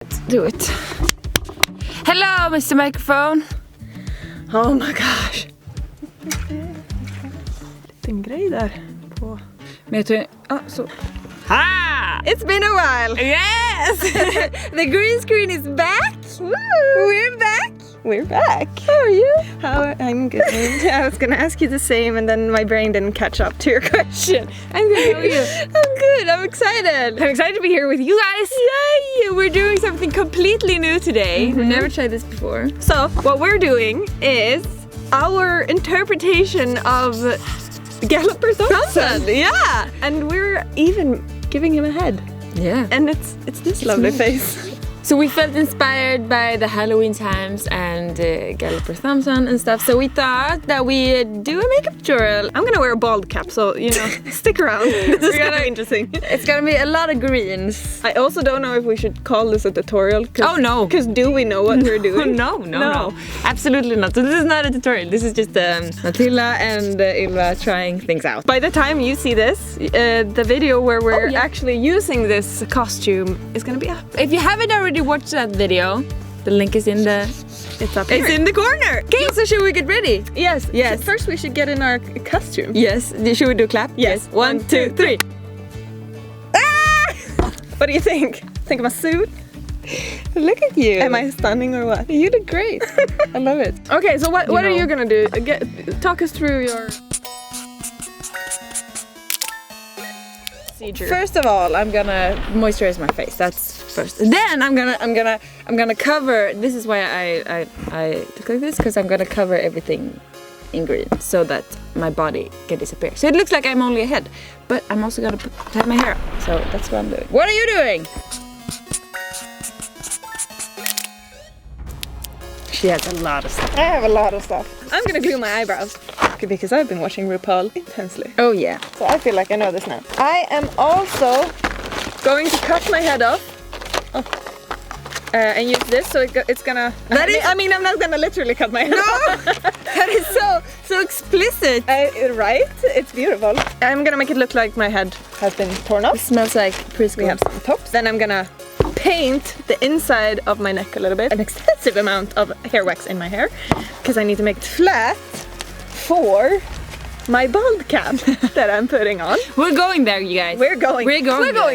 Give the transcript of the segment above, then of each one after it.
Let's do it. Hello, Mr. Microphone. Oh my gosh. Liten grej där på. Men jag tror... så. Ha! It's been a while. Yes! The green screen is back. Woo! We're back. We're back. How are you? I'm good. I was gonna ask you the same, and then my brain didn't catch up to your question. I'm good. How are you? I'm good. I'm excited. I'm excited to be here with you guys. Yay! We're doing something completely new today. We've never tried this before. So what we're doing is our interpretation of Galloper Thompson. Yeah, and we're even giving him a head. Yeah. And it's this lovely face. So we felt inspired by the Halloween times and Galloper Thompson and stuff. So we thought that we'd do a makeup tutorial. I'm gonna wear a bald cap, so you know, stick around. This is gonna be interesting. It's gonna be a lot of greens. I also don't know if we should call this a tutorial. Oh no! Because do we know what we're doing? No, absolutely not. So this is not a tutorial. This is just Matilda and Ylva trying things out. By the time you see this, the video where we're actually using this costume is gonna be up. If you haven't already watched that video, the link is in the... It's up here. It's in the corner! Okay, so should we get ready? Yes. Yes. So first we should get in our costume. Yes. Should we do a clap? Yes. 1, 2, 3. Ah! What do you think? Think of my suit? Look at you. Am I stunning or what? You look great. I love it. Okay, so what are you gonna do? Talk us through your... procedure. First of all, I'm gonna moisturize my face. That's first. Then I'm gonna cover. This is why I look like this, because I'm gonna cover everything in green so that my body can disappear. So it looks like I'm only a head, but I'm also gonna tie my hair up. So that's what I'm doing. What are you doing? She has a lot of stuff. I have a lot of stuff. I'm gonna glue my eyebrows because I've been watching RuPaul intensely. Oh yeah. So I feel like I know this now. I am also going to cut my head off. And use this, so it's gonna... I mean, I'm not gonna literally cut my head off. That is so explicit. Right? It's beautiful. I'm gonna make it look like my head has been torn off. It smells like preschool. We have some tops. Then I'm gonna paint the inside of my neck a little bit. An excessive amount of hair wax in my hair, because I need to make it flat for my bald cap that I'm putting on. We're going there, you guys. We're going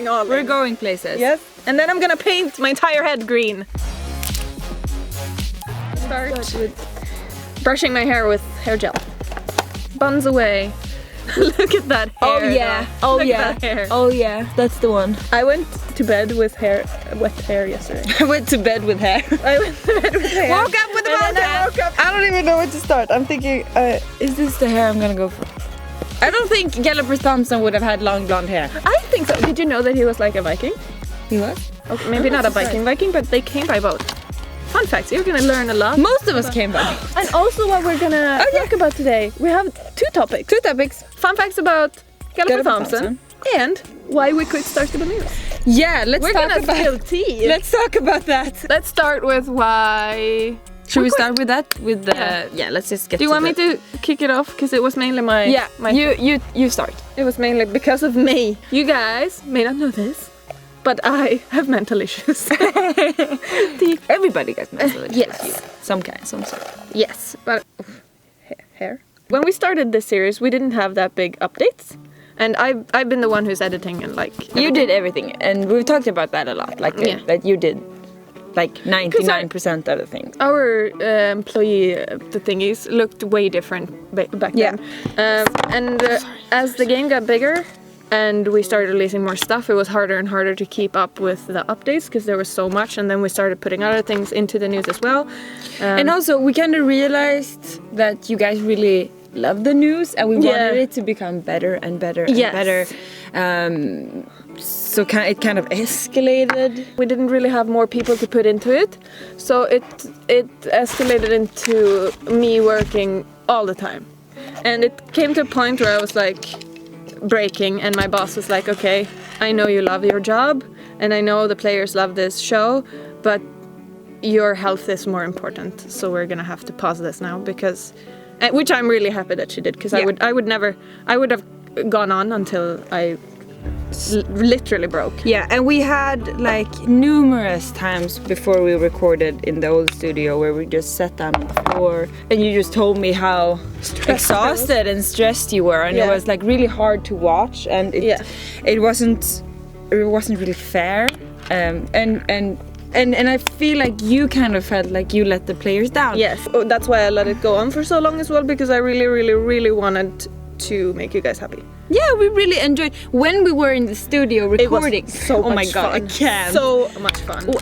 all. We're going places. Yes. And then I'm gonna paint my entire head green. Start with brushing my hair with hair gel. Buns away. Look at that hair. Oh yeah. Though. Look at that hair. Oh yeah. That's the one. I went to bed with wet hair yesterday. I went to bed with hair. I went to bed with hair. Woke up with a bald cap. I don't even know where to start. I'm thinking, is this the hair I'm gonna go for? I don't think Galloper Thompson would have had long blonde hair. I think so. Did you know that he was like a Viking? He was? Okay, maybe not a Viking, but they came by boat. Fun facts, you're gonna learn a lot. Most of us came by. And also what we're gonna talk about today, we have two topics. Fun facts about Galloper Thompson and why we quit Starstable News. Yeah, let's talk about... spill tea. Let's talk about that. Let's start with why... Should we start with that? With the... Yeah, let's just get to Do you want me to kick it off? Because it was mainly my... Yeah, you start. It was mainly because of me. You guys may not know this, but I have mental issues. Everybody gets mental issues. Yes. Some kind, some sort. Yes, but... hair. When we started this series, we didn't have that big updates. And I've been the one who's editing and like... You did everything, and we've talked about that a lot. Like, that you did like 99% of the things. Our employee, the thingies, looked way different back then. As the game got bigger and we started releasing more stuff, it was harder and harder to keep up with the updates because there was so much, and then we started putting other things into the news as well. And also we kind of realized that you guys really love the news, and we wanted it to become better and better and better. So it kind of escalated. We didn't really have more people to put into it, so it escalated into me working all the time. And it came to a point where I was like breaking, and my boss was like, okay, I know you love your job and I know the players love this show, but your health is more important, so we're gonna have to pause this now, because which I'm really happy that she did, because I would have gone on until I literally broke. Yeah, and we had like numerous times before we recorded in the old studio where we just sat down on the floor and you just told me how exhausted and stressed you were, and it was like really hard to watch, and it wasn't really fair. And I feel like you kind of felt like you let the players down. Yes, that's why I let it go on for so long as well, because I really, really, really wanted to make you guys happy. Yeah, we really enjoyed when we were in the studio recording. It was so much my god, fun. I can't. So much fun. Oh,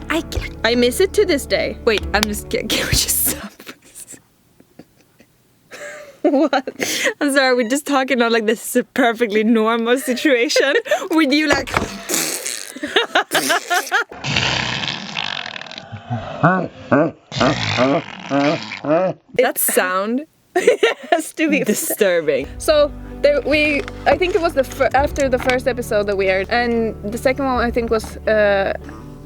I miss it to this day. Wait, can we just stop? What? I'm sorry, we're just talking about like this is a perfectly normal situation with you like. That sound has to be disturbing. So I think it was after the first episode that we aired, and the second one I think was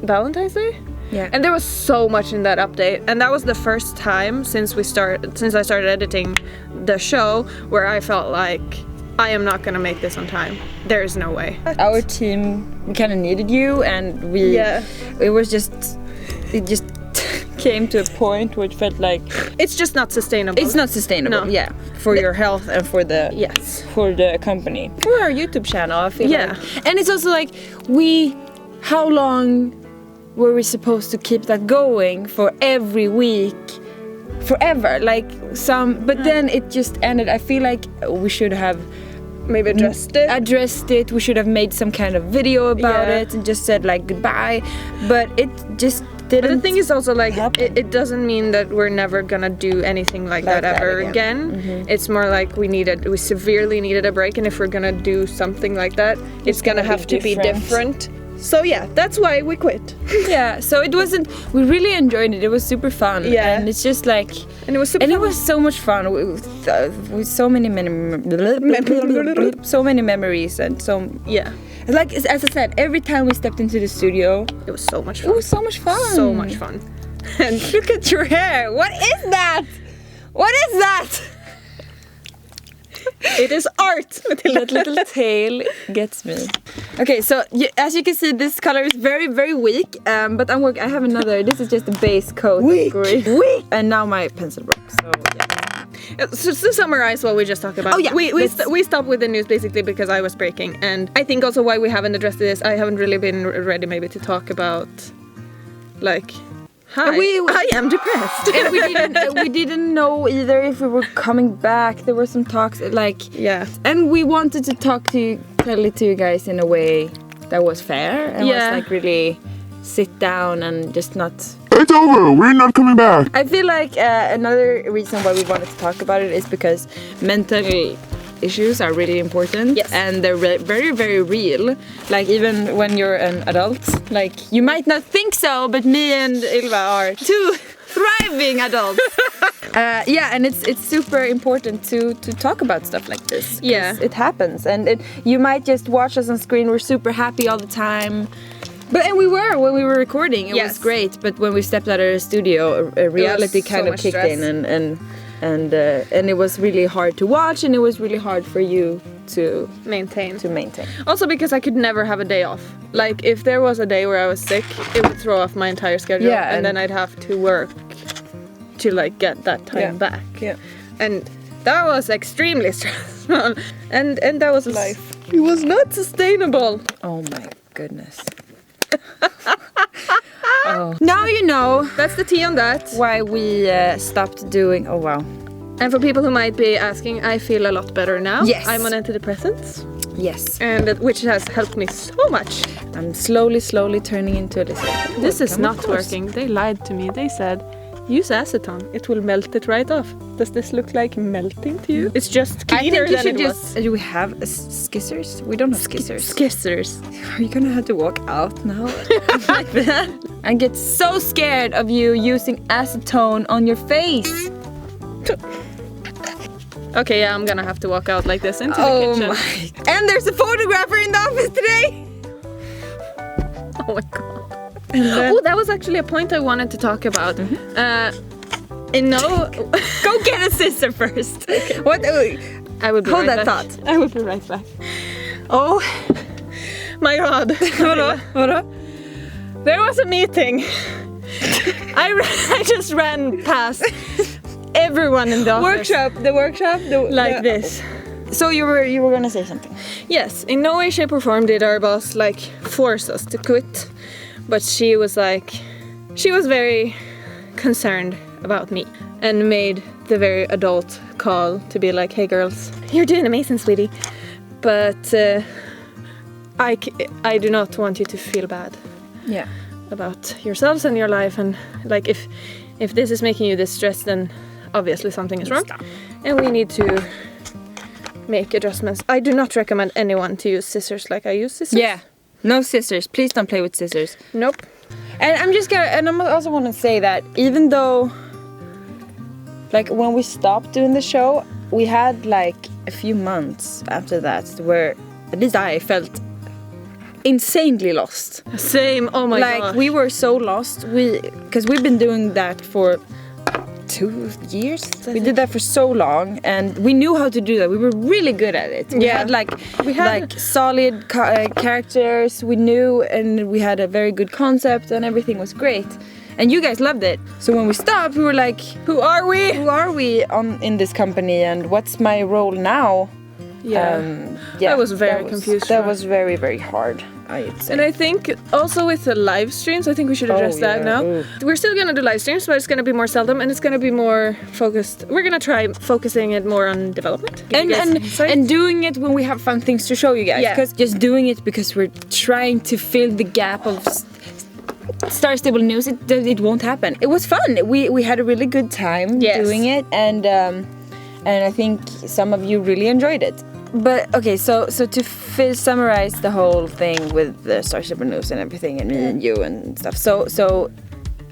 Valentine's Day. Yeah. And there was so much in that update, and that was the first time since I started editing the show where I felt like I am not gonna make this on time. There is no way. Our team, we kind of needed you, and it just came to a point where it felt like it's just not sustainable. It's not sustainable. No. Yeah, for your health and for the for the company, for our YouTube channel. I feel like. And it's also like how long were we supposed to keep that going for every week? Forever, but then it just ended. I feel like we should have maybe addressed it. We should have made some kind of video about it and just said like goodbye, but it just didn't. But the thing is also like it doesn't mean that we're never gonna do anything like that ever again. Mm-hmm. It's more like we severely needed a break, and if we're gonna do something like that, it's gonna have to be different. So yeah, that's why we quit. Yeah, so it wasn't. We really enjoyed it. It was super fun. Yeah, and it's just like, and it was super. And fun. It was so much fun with so many memories and so Like as I said, every time we stepped into the studio, it was so much fun. It was so much fun. So much fun. And look at your hair. What is that? What is that? It is art. That little tail gets me. Okay, so as you can see, this color is very, very weak. But I have another. This is just a base coat. Weak. And now my pencil broke. So yeah. So to summarize what we just talked about. Oh yeah. We stopped with the news basically because I was breaking, and I think also why we haven't addressed this. I haven't really been ready maybe to talk about like. Hi, I am depressed. And we didn't know either if we were coming back. There were some talks and we wanted to tell it to you guys in a way that was fair and was like really sit down and just not. It's over. We're not coming back. I feel like another reason why we wanted to talk about it is because mental issues are really important. Yes. And they're very, very real. Like even when you're an adult, like you might not think so, but me and Ylva are two thriving adults. And it's super important to talk about stuff like this. Yeah, it happens, and you might just watch us on screen. We're super happy all the time. And we were when we were recording. It was great, but when we stepped out of the studio, a reality kind of kicked in, and it was really hard to watch, and it was really hard for you to maintain. Also because I could never have a day off. Like if there was a day where I was sick, it would throw off my entire schedule, and then I'd have to work to like get that time back. Yeah. And that was extremely stressful, and that was life. It was not sustainable. Oh my goodness. Now you know. That's the tea on that. Why we stopped doing. Oh wow. And for people who might be asking, I feel a lot better now. Yes. I'm on antidepressants. Yes. And which has helped me so much. I'm slowly turning into a lizard. This is not working. They lied to me. They said, use acetone. It will melt it right off. Does this look like melting to you? It's just cleaner than it was. Do we have scissors? We don't have scissors. Scissors. Are you gonna have to walk out now? Like that? I get so scared of you using acetone on your face. Okay, yeah, I'm gonna have to walk out like this into the kitchen. My. And there's a photographer in the office today! Oh my god. Oh, that was actually a point I wanted to talk about. Go get a scissor first. Okay. What? I will be Hold right that back. thought. I will be right back. Oh, My God. Vadå? There was a meeting. I just ran past everyone in the office. The workshop. Like this. So you were gonna say something? Yes, in no way, shape or form did our boss like force us to quit. But she was very concerned about me and made the very adult call to be like, hey girls, you're doing amazing, sweetie. But I do not want you to feel bad. Yeah. About yourselves and your life, and like if this is making you this stressed, then obviously something is wrong. Stop. And we need to make adjustments. I do not recommend anyone to use scissors like I use scissors. Yeah. No scissors. Please don't play with scissors. Nope. And I'm also want to say that even though, like, when we stopped doing the show, we had like a few months after that where at least I felt insanely lost. Same. Oh my god. Like we were so lost. Because we've been doing that for 2 years. We did that for so long, and we knew how to do that. We were really good at it. We had solid characters. We knew, and we had a very good concept, and everything was great. And you guys loved it. So when we stopped, we were like, "Who are we? Who are we in this company? And what's my role now?" That was very confused. That was very, very hard, I'd say. And I think also with the live streams, I think we should address that now. Ooh. We're still gonna do live streams, but it's gonna be more seldom and it's gonna be more focused. We're gonna try focusing it more on development. And doing it when we have fun things to show you guys. Yeah. Because just doing it because we're trying to fill the gap of Star Stable News, it won't happen. It was fun. We had a really good time doing it, and I think some of you really enjoyed it. But okay, so to summarize the whole thing with the Star Stable News and everything, and me and you and stuff. So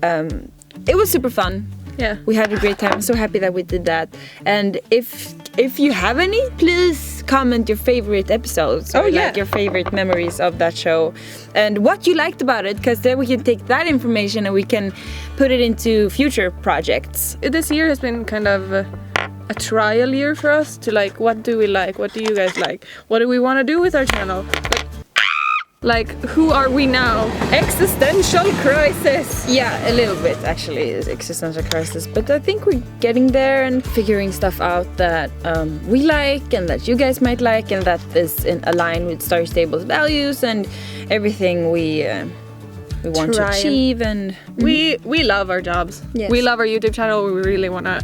it was super fun. Yeah. We had a great time. I'm so happy that we did that. And if you have any, please comment your favorite episodes or like your favorite memories of that show and what you liked about it, because then we can take that information and we can put it into future projects. This year has been kind of a trial year for us to like, what do we like? What do you guys like? What do we want to do with our channel? Like, who are we now? Existential crisis! Yeah, a little bit actually, is existential crisis. But I think we're getting there and figuring stuff out that we like and that you guys might like and that is in line with Star Stable's values and everything we want to achieve. And we love our jobs. Yes. We love our YouTube channel. We really want to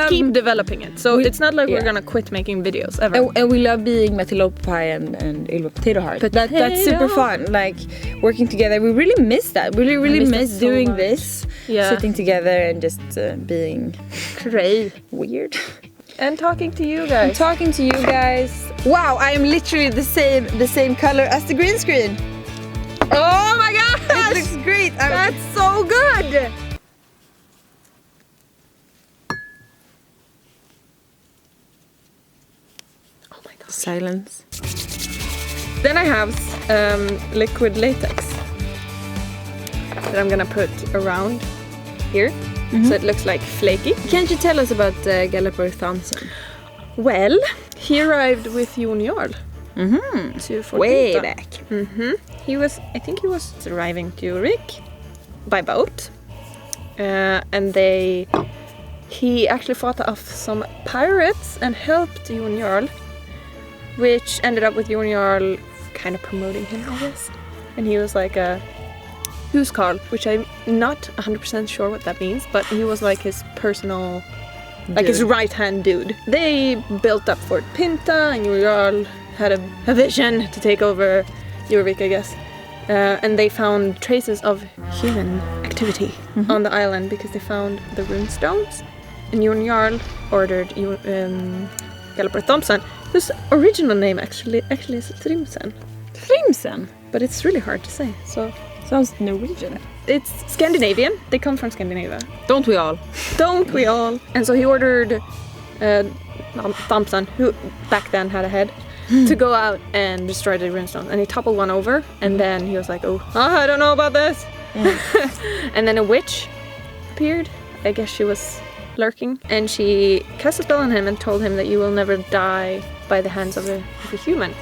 keep developing it. So it's not like we're gonna quit making videos ever. And we love being Galloper Pie and Ylva Potato Heart. But that's super fun. Like working together, we really miss that. We really miss doing this. Yeah. Sitting together and just being crazy, weird. And talking to you guys. Wow, I am literally the same color as the green screen. Oh my gosh! It looks great. That's so good! Oh my god. Silence. Then I have liquid latex that I'm gonna put around here so it looks like flaky. Can't you tell us about Galloper Thompson? Well, he arrived with Jon Jarl. Way back. I think he was arriving to Ulrik by boat, and he actually fought off some pirates and helped Jon Jarl, which ended up with Jon Jarl kind of promoting him, I guess. And he was like a huskarl, which I'm not 100% sure what that means, but he was like his personal, like his right-hand dude. They built up Fort Pinta, and Jon Jarl had a vision to take over Ulrik, I guess. And they found traces of human activity on the island because they found the rune stones. And Jon Jarl ordered Galloper Thompson, whose original name actually is Trimsen. Trimsen? But it's really hard to say, so... Sounds Norwegian. It's Scandinavian. They come from Scandinavia. Don't we all? Don't we all? And so he ordered Thompson, who back then had a head, to go out and destroy the runestones. And he toppled one over, and then he was like, oh, I don't know about this. And then a witch appeared. I guess she was lurking. And she cast a spell on him and told him that you will never die by the hands of a human.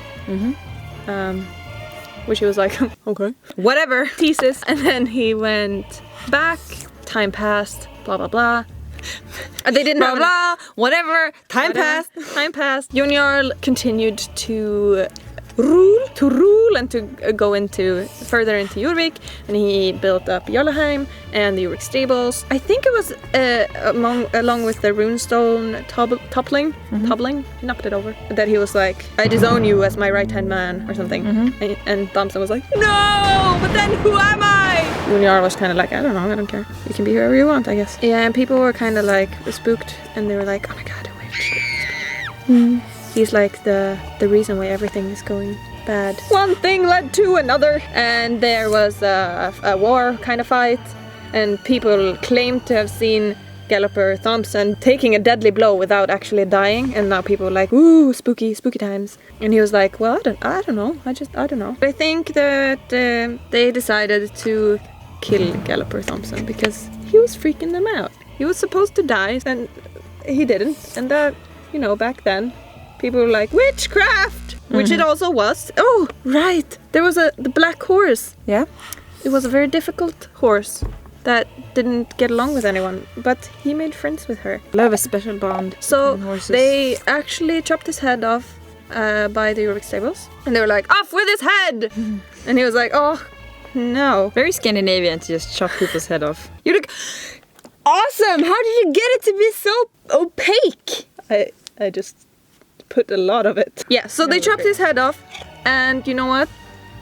which he was like, okay, Whatever. thesis. And then he went back, time passed, blah, blah, blah. They didn't blah blah. Whatever. Time passed. Time passed. Junior continued to rule and to go further into Jorvik, and he built up Jarlaheim and the Jorvik stables. I think it was along with the runestone toppling, he knocked it over. That he was like, I disown you as my right-hand man or something. And Thompson was like, no, but then who am I? Junior was kind of like, I don't know, I don't care. You can be whoever you want, I guess. Yeah, and people were kind of like spooked, and they were like, oh my god, he's like the reason why everything is going bad. One thing led to another, and there was a war kind of fight, and people claimed to have seen Galloper Thompson taking a deadly blow without actually dying, and now people were like, ooh, spooky times. And he was like, well, I don't know. I don't know. I think that they decided to kill Galloper Thompson because he was freaking them out. He was supposed to die, and he didn't. And that, you know, back then, people were like, witchcraft! Which it also was. Oh, right! There was the black horse. Yeah. It was a very difficult horse that didn't get along with anyone, but he made friends with her. I have a special bond. So horses. they actually chopped his head off by the Jorvik stables. And they were like, off with his head! And he was like, oh, no. Very Scandinavian to just chop people's head off. You look awesome! How did you get it to be so opaque? I just put a lot of it. Yeah, so they chopped his head off, and you know what?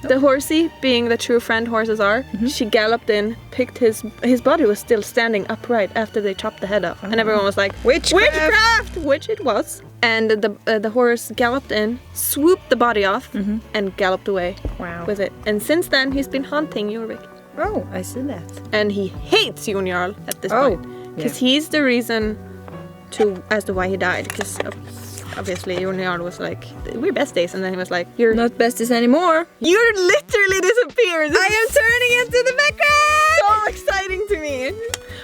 The horsey, being the true friend horses are, she galloped in, picked his body was still standing upright after they chopped the head off. And everyone was like, witchcraft! Which it was. And the horse galloped in, swooped the body off, and galloped away with it. And since then, he's been haunting Jorvik. Oh, I see that. And he hates Junior at this point. Because he's the reason as to why he died. Because obviously Junior was like, we're besties, and then he was like, you're not besties anymore. You're literally disappeared. I am turning into the background. So exciting to me.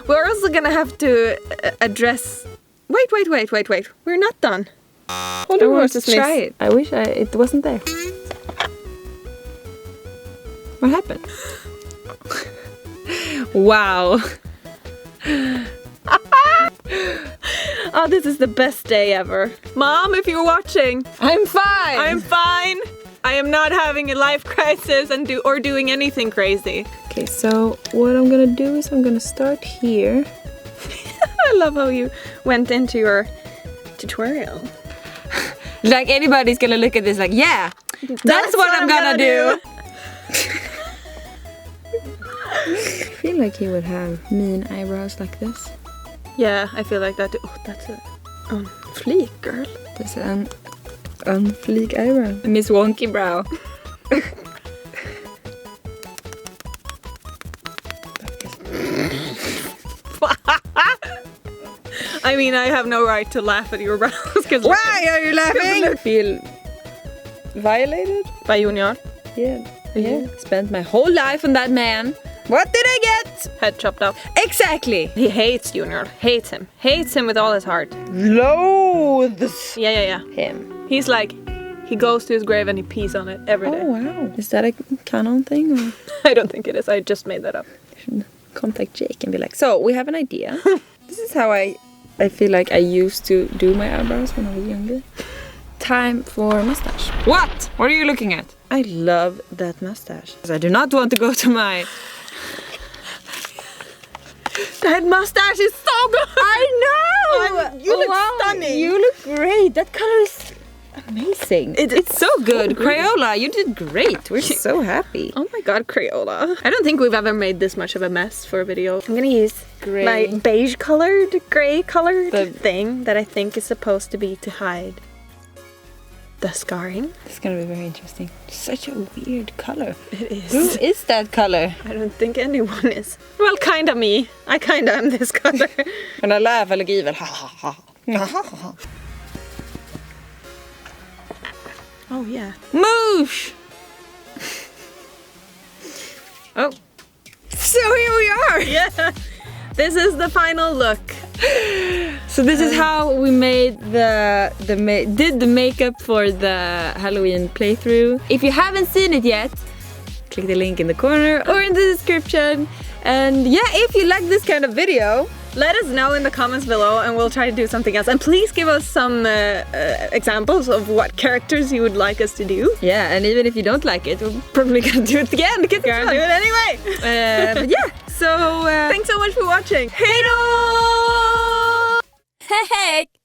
We're also gonna have to address. Wait. We're not done. Hold on, to try it. I wish it wasn't there. What happened? Wow. Oh, this is the best day ever. Mom, if you're watching, I'm fine. I'm fine. I am not having a life crisis or doing anything crazy. Okay, so what I'm gonna do is I'm gonna start here. I love how you went into your tutorial. Like anybody's gonna look at this like, yeah, that's what I'm gonna do. I feel like he would have mean eyebrows like this. Yeah, I feel like that too. Oh, that's on fleek, girl. That's an on fleek eyebrow. Miss Wonky brow. I mean, I have no right to laugh at your brows. Why are you laughing? Feel violated by Junior. Yeah. Spent my whole life on that man. What did I get? Head chopped off. Exactly. He hates Junior. Hates him with all his heart. Loathes. Yeah. Him. He's like, he goes to his grave and he pees on it every day. Oh wow. Is that a canon thing? Or? I don't think it is. I just made that up. You should contact Jake and be like, so we have an idea. This is how I feel like I used to do my eyebrows when I was younger. Time for mustache. What? What are you looking at? I love that mustache. I do not want to go to my... That mustache is so good! I know! You look stunning! You look great! That color is amazing. It's so good. Crayola, you did great. We're so happy. Oh my god, Crayola. I don't think we've ever made this much of a mess for a video. I'm gonna use my beige colored, gray colored thing that I think is supposed to be to hide the scarring. It's gonna be very interesting. It's such a weird color. It is. Who is that color? I don't think anyone is. Well, kinda me. I kinda am this color. When I laugh, I look evil. Ha ha ha. Oh yeah. Moosh! Oh. So here we are! Yeah. This is the final look. So this is how we made did the makeup for the Halloween playthrough. If you haven't seen it yet, click the link in the corner or in the description. And yeah, if you like this kind of video, let us know in the comments below and we'll try to do something else. And please give us some examples of what characters you would like us to do. yeah, and even if you don't like it, we're probably gonna do it again because We're gonna do it anyway. But yeah, so Thanks so much for watching. hej då! Hey!